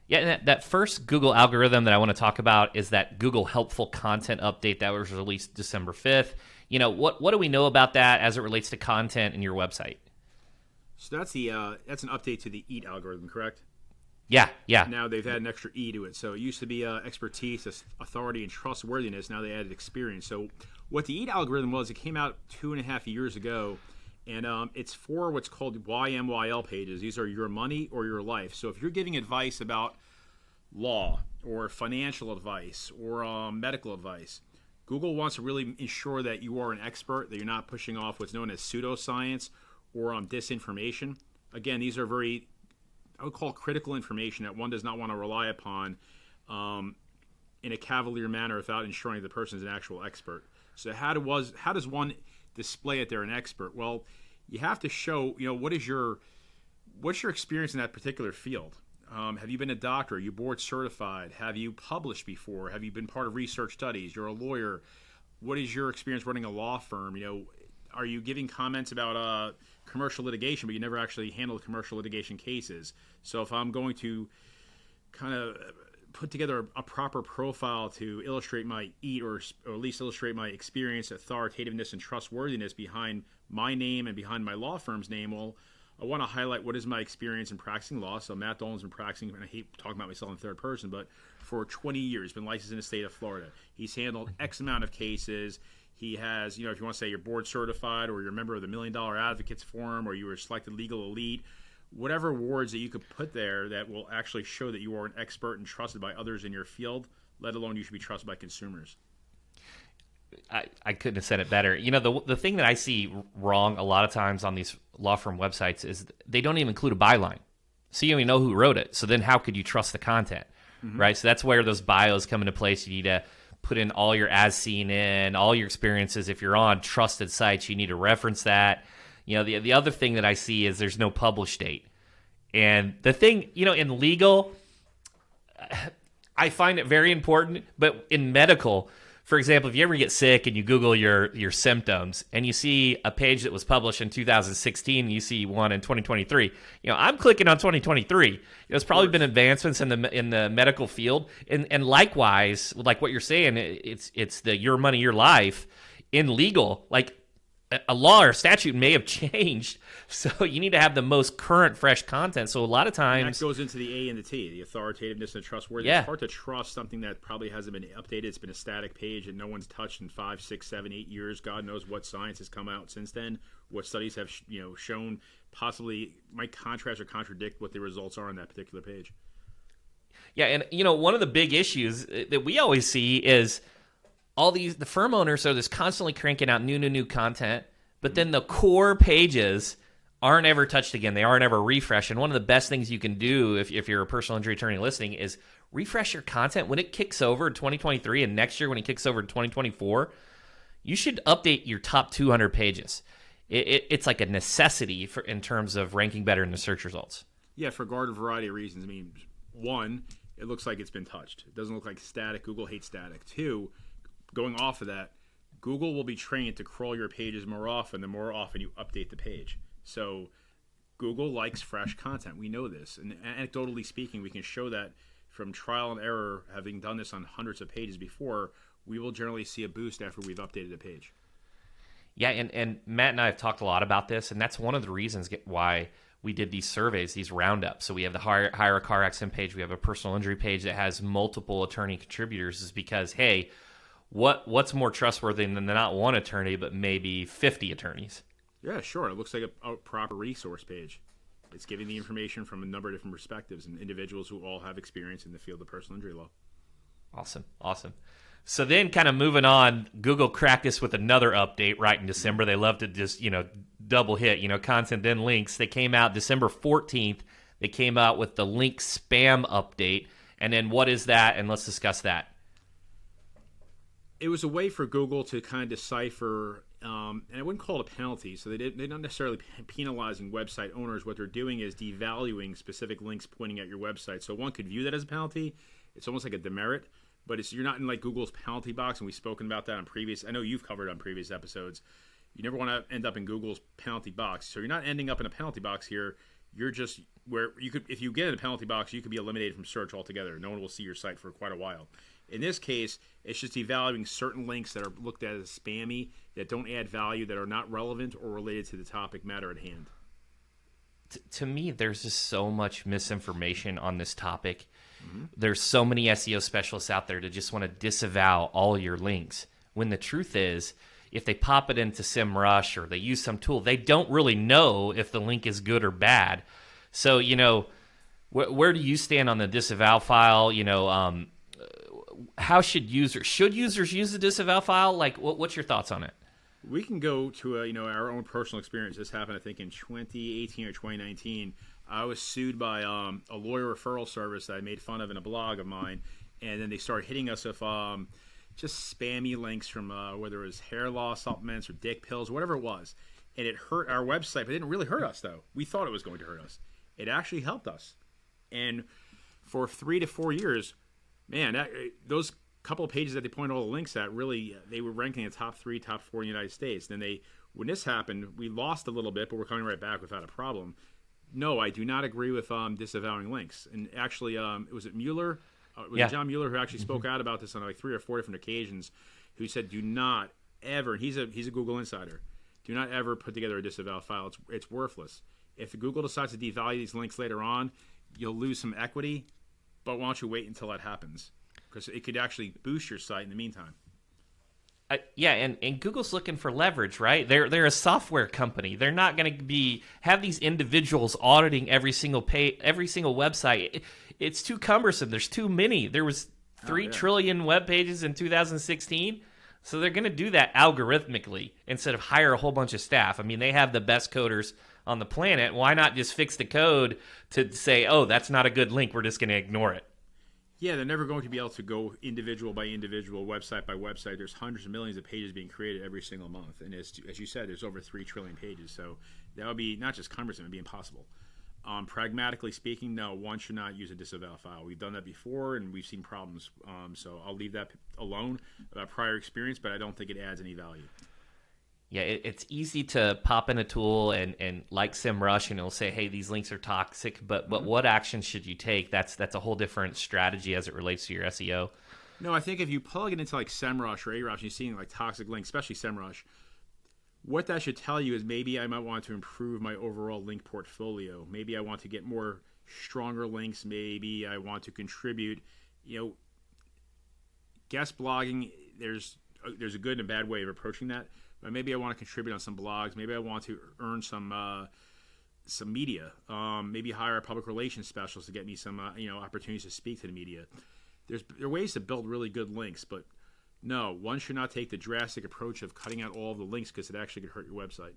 Yeah, and that first Google algorithm that I want to talk about is that Google Helpful Content update that was released December 5th. What do we know about that as it relates to content in your website? So that's an update to the EAT algorithm, correct? Yeah, yeah. Now they've added an extra E to it. So it used to be expertise, authority, and trustworthiness. Now they added experience. So what the EAT algorithm was, it came out 2.5 years ago, and it's for what's called YMYL pages. These are your money or your life. So if you're giving advice about law or financial advice or medical advice, Google wants to really ensure that you are an expert, that you're not pushing off what's known as pseudoscience or disinformation. Again, these are very, I would call, critical information that one does not want to rely upon in a cavalier manner without ensuring the person is an actual expert. So how does one display that they're an expert? Well, you have to show, what's your experience in that particular field? Have you been a doctor? Are you board certified? Have you published before? Have you been part of research studies? You're a lawyer. What is your experience running a law firm? Are you giving comments about commercial litigation, but you never actually handled commercial litigation cases? So if I'm going to kind of put together a proper profile to illustrate my EAT, or at least illustrate my experience, authoritativeness, and trustworthiness behind my name and behind my law firm's name, well, I want to highlight what is my experience in practicing law. So Matt Dolman's been practicing, and I hate talking about myself in third person, but for 20 years, been licensed in the state of Florida. He's handled X amount of cases. He has, if you want to say you're board certified, or you're a member of the $1 Million Advocates Forum, or you were selected legal elite, whatever awards that you could put there that will actually show that you are an expert and trusted by others in your field, let alone you should be trusted by consumers. I couldn't have said it better. The thing that I see wrong a lot of times on these law firm websites is they don't even include a byline. So you don't even know who wrote it. So then how could you trust the content, right? So that's where those bios come into place. You need to put in all your as seen in, all your experiences. If you're on trusted sites, you need to reference that. The other thing that I see is there's no publish date. And the thing, in legal, I find it very important, but in medical, for example, if you ever get sick and you Google your symptoms and you see a page that was published in 2016 and you see one in 2023, I'm clicking on 2023. There's probably been advancements in the medical field, and likewise, like what you're saying, it's the your money, your life. In legal, like a law or statute may have changed, so you need to have the most current, fresh content. So a lot of times, and that goes into the A and the T, the authoritativeness and trustworthiness. Yeah. It's hard to trust something that probably hasn't been updated. It's been a static page that no one's touched in 5, 6, 7, 8 years. God knows what science has come out since then. What studies have shown possibly might contrast or contradict what the results are on that particular page. Yeah, and one of the big issues that we always see is the firm owners are just constantly cranking out new content, but then the core pages aren't ever touched again. They aren't ever refreshed. And one of the best things you can do if you're a personal injury attorney listening is refresh your content when it kicks over in 2023, and next year when it kicks over in 2024, you should update your top 200 pages. It's like a necessity in terms of ranking better in the search results. Yeah, for a garden variety of reasons. I mean, one, it looks like it's been touched. It doesn't look like static. Google hates static. Two, going off of that, Google will be trained to crawl your pages more often the more often you update the page. So Google likes fresh content. We know this. And anecdotally speaking, we can show that from trial and error, having done this on hundreds of pages before, we will generally see a boost after we've updated a page. Yeah, and Matt and I have talked a lot about this, and that's one of the reasons why we did these surveys, these roundups. So we have the Hire a Car Accident page. We have a personal injury page that has multiple attorney contributors, is because, hey, what's more trustworthy than not one attorney, but maybe 50 attorneys? Yeah, sure. It looks like a proper resource page. It's giving the information from a number of different perspectives and individuals who all have experience in the field of personal injury law. Awesome. So then kind of moving on, Google cracked us with another update right in December. They love to just, double hit, content, then links. They came out December 14th. They came out with the link spam update. And then what is that? And let's discuss that. It was a way for Google to kind of decipher, and I wouldn't call it a penalty. So they're not necessarily penalizing website owners. What they're doing is devaluing specific links pointing at your website. So one could view that as a penalty. It's almost like a demerit, but you're not in like Google's penalty box, and we've spoken about that on previous. I know you've covered on previous episodes. You never want to end up in Google's penalty box. So you're not ending up in a penalty box here. you're just where you could, if you get in the penalty box, you could be eliminated from search altogether. No one will see your site for quite a while. In this case, it's just evaluating certain links that are looked at as spammy, that don't add value, that are not relevant or related to the topic matter at hand. To me, there's just so much misinformation on this topic. There's so many SEO specialists out there that just want to disavow all your links, when the truth is, if they pop it into SEMrush or they use some tool, they don't really know if the link is good or bad. So, where do you stand on the disavow file? How should users use the disavow file? Like, what's your thoughts on it? We can go to our own personal experience. This happened, I think, in 2018 or 2019. I was sued by a lawyer referral service that I made fun of in a blog of mine, and then they started hitting us with just spammy links from whether it was hair loss supplements or dick pills, whatever it was. And it hurt our website, but it didn't really hurt us, though. We thought it was going to hurt us. It actually helped us. And for 3 to 4 years, man, those couple of pages that they pointed all the links at, really, they were ranking in the top 3, top 4 in the United States. Then when this happened, we lost a little bit, but we're coming right back without a problem. No, I do not agree with disavowing links. And actually, was it Mueller? It John Mueller who actually spoke out about this on like 3 or 4 different occasions, who said, do not ever, he's a Google insider, do not ever put together a disavow file. It's worthless. If Google decides to devalue these links later on, you'll lose some equity, but why don't you wait until that happens? Because it could actually boost your site in the meantime. And Google's looking for leverage, right? They're a software company. They're not going to have these individuals auditing every single website. It's too cumbersome. There's too many. There was 3 trillion web pages in 2016. So they're going to do that algorithmically instead of hire a whole bunch of staff. I mean, they have the best coders on the planet. Why not just fix the code to say, oh, that's not a good link, we're just going to ignore it? Yeah, they're never going to be able to go individual by individual, website by website. There's hundreds of millions of pages being created every single month. And as you said, there's over 3 trillion pages. So that would be not just cumbersome, it would be impossible. Pragmatically speaking, no, one should not use a disavow file. We've done that before, and we've seen problems. So I'll leave that alone about prior experience, but I don't think it adds any value. Yeah, it's easy to pop in a tool and like SEMrush, and it'll say, hey, these links are toxic, but what action should you take? That's a whole different strategy as it relates to your SEO. No, I think if you plug it into like SEMrush or Ahrefs, and you're seeing like toxic links, especially SEMrush, what that should tell you is maybe I might want to improve my overall link portfolio. Maybe I want to get more stronger links. Maybe I want to contribute. Guest blogging, there's a good and a bad way of approaching that. But maybe I want to contribute on some blogs. Maybe I want to earn some media. Maybe hire a public relations specialist to get me some opportunities to speak to the media. There are ways to build really good links, but no, one should not take the drastic approach of cutting out all of the links because it actually could hurt your website.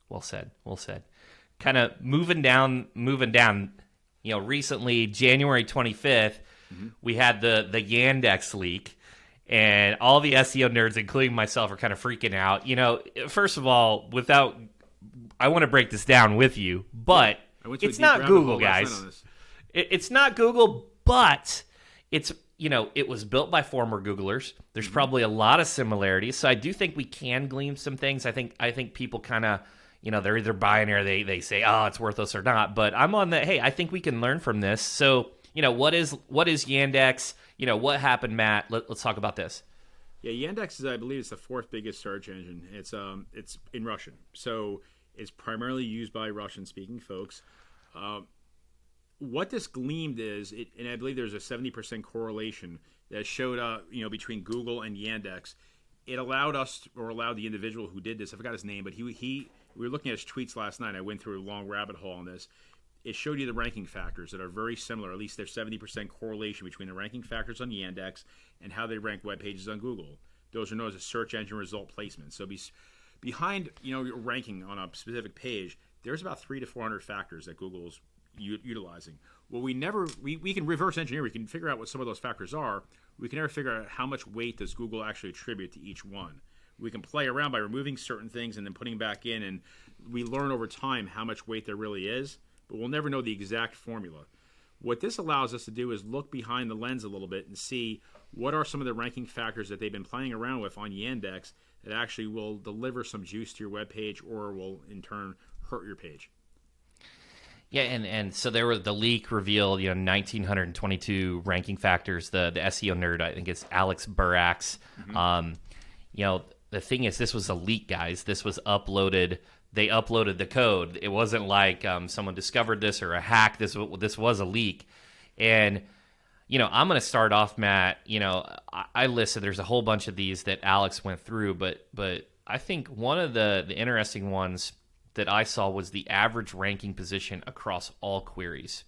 Well said. Kind of moving down. Recently, January 25th, we had the Yandex leak. And all the SEO nerds, including myself, are kind of freaking out. First of all, I want to break this down with you, but it's not Google, guys. It's not Google, but it was built by former Googlers. There's probably a lot of similarities, so I do think we can glean some things. I think people kind of, they're either buying or they say, oh, it's worthless or not. But I'm on the, hey, I think we can learn from this. So, what is Yandex? What happened, Matt? Let's talk about this. Yeah, Yandex is, I believe, it's the 4th biggest search engine. It's in Russian, so it's primarily used by Russian-speaking folks. What this gleamed is, and I believe there's a 70% correlation that showed up, between Google and Yandex. It allowed the individual who did this, I forgot his name, but we were looking at his tweets last night. I went through a long rabbit hole on this. It showed you the ranking factors that are very similar. At least there's 70% correlation between the ranking factors on Yandex and how they rank web pages on Google. Those are known as a search engine result placement. So behind your ranking on a specific page, there's about 300 to 400 factors that Google's utilizing. Well, we can reverse engineer. We can figure out what some of those factors are. We can never figure out how much weight does Google actually attribute to each one. We can play around by removing certain things and then putting back in, and we learn over time how much weight there really is. But we'll never know the exact formula. What this allows us to do is look behind the lens a little bit and see what are some of the ranking factors that they've been playing around with on Yandex that actually will deliver some juice to your web page or will in turn hurt your page. Yeah, and so there were the leak revealed, 1,922 ranking factors. The SEO nerd, I think it's Alex Burax. Um, the thing is, this was a leak, guys. This was uploaded. They uploaded the code. It wasn't like someone discovered this or a hack. This was a leak, and I'm going to start off, Matt. I listed. There's a whole bunch of these that Alex went through, but I think one of the interesting ones that I saw was the average ranking position across all queries.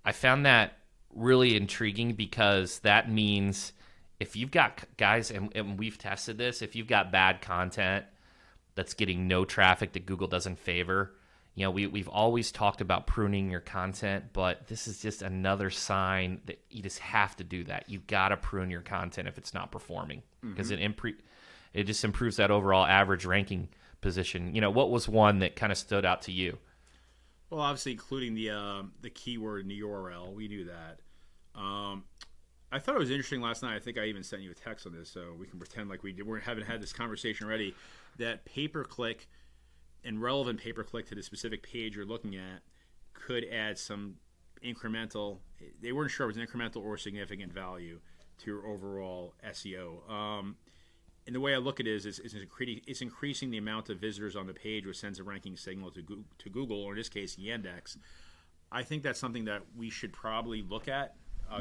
I found that really intriguing because that means if you've got guys, and we've tested this, if you've got bad content that's getting no traffic that Google doesn't favor, we've always talked about pruning your content, but this is just another sign that you just have to do that. You got to prune your content if it's not performing because it just improves that overall average ranking position. What was one that kind of stood out to you? Well, obviously, including the keyword in the URL, we knew that. I thought it was interesting last night. I think I even sent you a text on this, so we can pretend like we haven't had this conversation already. That pay-per-click and relevant pay-per-click to the specific page you're looking at could add some incremental. They weren't sure if it was incremental or significant value to your overall SEO. And the way I look at it is it's increasing the amount of visitors on the page, which sends a ranking signal to Google, or in this case, Yandex. I think that's something that we should probably look at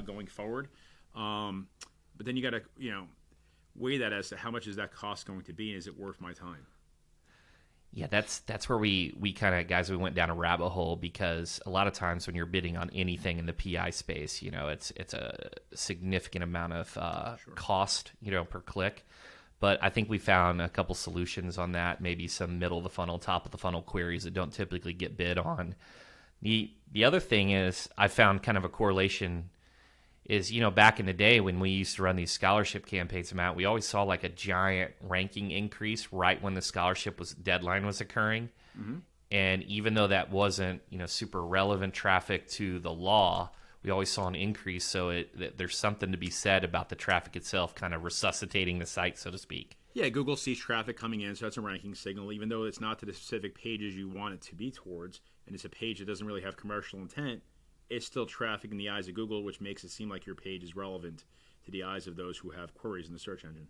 going forward. But then you got to weigh that as to how much is that cost going to be, and is it worth my time? Yeah, that's where we kind of, guys, we went down a rabbit hole, because a lot of times when you're bidding on anything in the PI space, it's a significant amount of cost, per click. But I think we found a couple solutions on that, maybe some middle of the funnel, top of the funnel queries that don't typically get bid on. The other thing is, I found kind of a correlation is, back in the day when we used to run these scholarship campaigns, Matt, we always saw like a giant ranking increase right when the scholarship deadline was occurring. Mm-hmm. And even though that wasn't, super relevant traffic to the law, we always saw an increase. So there's something to be said about the traffic itself kind of resuscitating the site, so to speak. Yeah, Google sees traffic coming in, so that's a ranking signal, even though it's not to the specific pages you want it to be towards, and it's a page that doesn't really have commercial intent. It's still traffic in the eyes of Google, which makes it seem like your page is relevant to the eyes of those who have queries in the search engine.